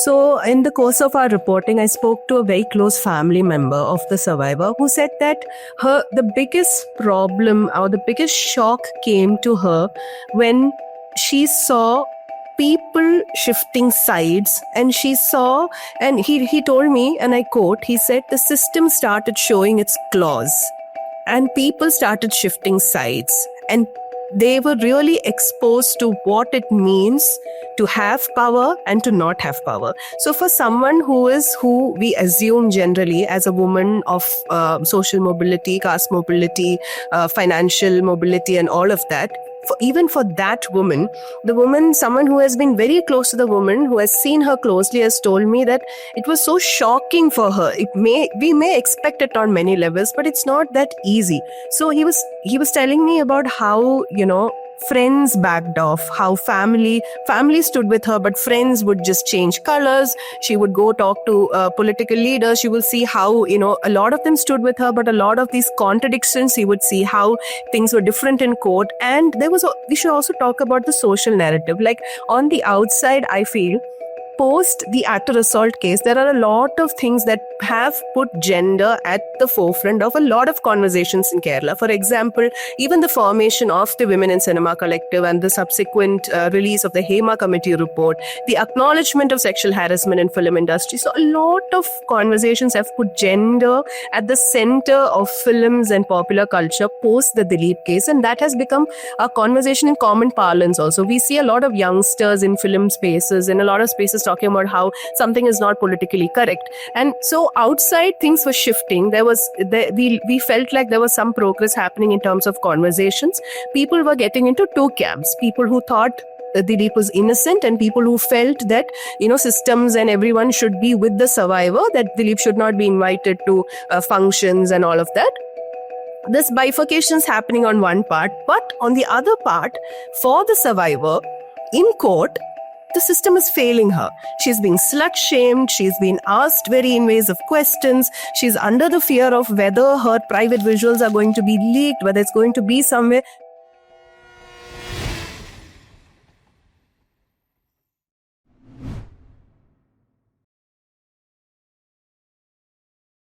So in the course of our reporting, I spoke to a very close family member of the survivor who said that the biggest problem or the biggest shock came to her when she saw people shifting sides, and she saw, and he told me, and I quote, he said the system started showing its claws and people started shifting sides, and they were really exposed to what it means to have power and to not have power. So for someone who we assume generally as a woman of social mobility, caste mobility, financial mobility and all of that, even for that woman, someone who has been very close to the woman, who has seen her closely, has told me that it was so shocking for her. We may expect it on many levels, but it's not that easy. So he was telling me about how, friends backed off, how family stood with her, but friends would just change colors. She would go talk to political leaders. You will see how, a lot of them stood with her, but a lot of these contradictions, he would see how things were different in court. And we should also talk about the social narrative. Like on the outside, I feel, post the actor assault case, there are a lot of things that have put gender at the forefront of a lot of conversations in Kerala. For example, even the formation of the Women in Cinema Collective and the subsequent release of the Hema Committee Report, the acknowledgement of sexual harassment in film industry. So a lot of conversations have put gender at the center of films and popular culture post the Dileep case, and that has become a conversation in common parlance also. We see a lot of youngsters in film spaces, in a lot of spaces, talking about how something is not politically correct. And so outside, things were shifting. We felt like there was some progress happening in terms of conversations. People were getting into two camps: people who thought Dileep was innocent, and people who felt that systems and everyone should be with the survivor, that Dileep should not be invited to functions and all of that. This bifurcation is happening on one part, but on the other part, for the survivor in court, the system is failing her. She's being slut-shamed. She's been asked very invasive questions. She's under the fear of whether her private visuals are going to be leaked, whether it's going to be somewhere.